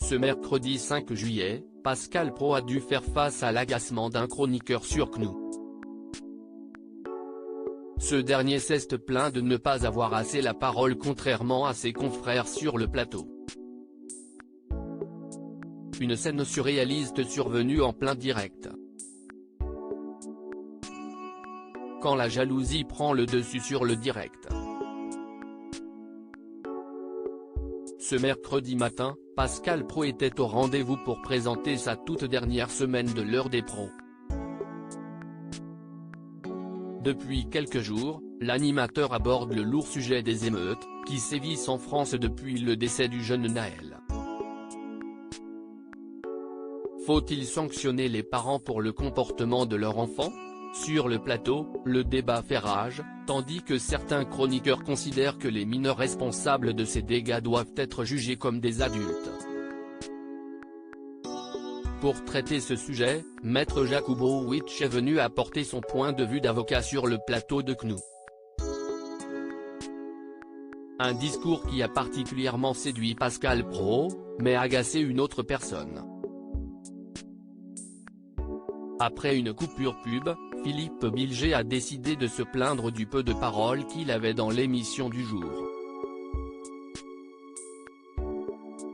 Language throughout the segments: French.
Ce mercredi 5 juillet, Pascal Praud a dû faire face à l'agacement d'un chroniqueur sur CNews. Ce dernier s'est plaint de ne pas avoir assez la parole contrairement à ses confrères sur le plateau. Une scène surréaliste survenue en plein direct. Quand la jalousie prend le dessus sur le direct. Ce mercredi matin, Pascal Praud était au rendez-vous pour présenter sa toute dernière semaine de l'heure des pros. Depuis quelques jours, l'animateur aborde le lourd sujet des émeutes, qui sévissent en France depuis le décès du jeune Naël. Faut-il sanctionner les parents pour le comportement de leur enfant ? Sur le plateau, le débat fait rage, tandis que certains chroniqueurs considèrent que les mineurs responsables de ces dégâts doivent être jugés comme des adultes. Pour traiter ce sujet, Maître Jakubowicz est venu apporter son point de vue d'avocat sur le plateau de CNews. Un discours qui a particulièrement séduit Pascal Praud, mais agacé une autre personne. Après une coupure pub, Philippe Bilger a décidé de se plaindre du peu de paroles qu'il avait dans l'émission du jour.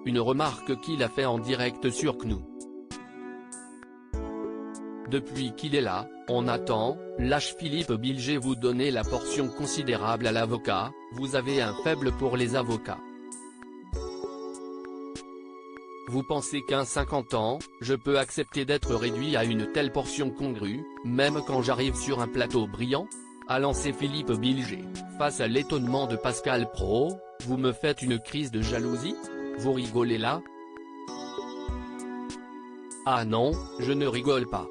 Une remarque qu'il a fait en direct sur CNews. Depuis qu'il est là, on attend, lâche Philippe Bilger. Vous donnez la portion considérable à l'avocat, vous avez un faible pour les avocats. Vous pensez qu'à 50 ans, je peux accepter d'être réduit à une telle portion congrue, même quand j'arrive sur un plateau brillant ? A lancé Philippe Bilger, face à l'étonnement de Pascal Praud. Vous me faites une crise de jalousie ? Vous rigolez là ? Ah non, je ne rigole pas.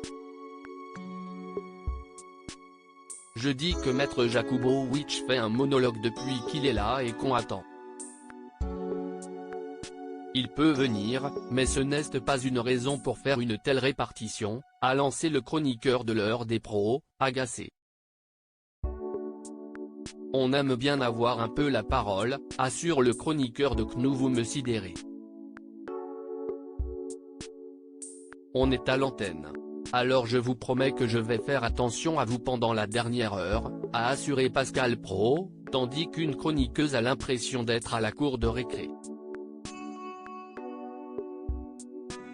Je dis que Maître Jakubowicz fait un monologue depuis qu'il est là et qu'on attend. Il peut venir, mais ce n'est pas une raison pour faire une telle répartition, a lancé le chroniqueur de l'heure des pros, agacé. On aime bien avoir un peu la parole, assure le chroniqueur de CNews. Vous me sidérez. On est à l'antenne. Alors je vous promets que je vais faire attention à vous pendant la dernière heure, a assuré Pascal Praud, tandis qu'une chroniqueuse a l'impression d'être à la cour de récré.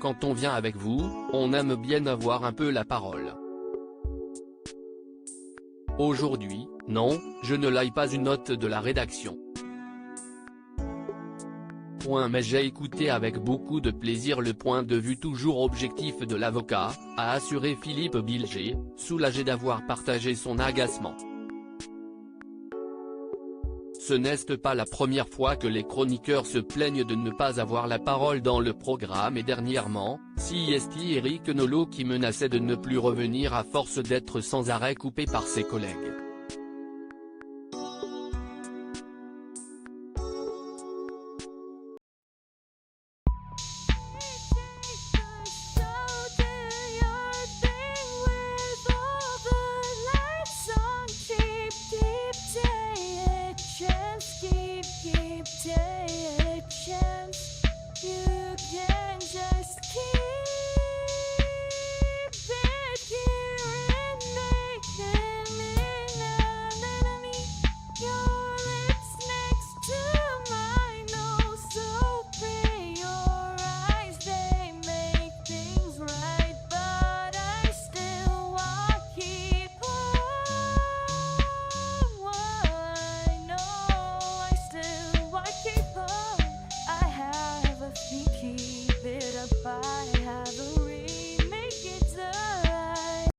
Quand on vient avec vous, on aime bien avoir un peu la parole. Aujourd'hui, non, je ne like pas une note de la rédaction. Mais j'ai écouté avec beaucoup de plaisir le point de vue toujours objectif de l'avocat, a assuré Philippe Bilger, soulagé d'avoir partagé son agacement. Ce n'est pas la première fois que les chroniqueurs se plaignent de ne pas avoir la parole dans le programme et dernièrement, c'est Eric Nolot qui menaçait de ne plus revenir à force d'être sans arrêt coupé par ses collègues.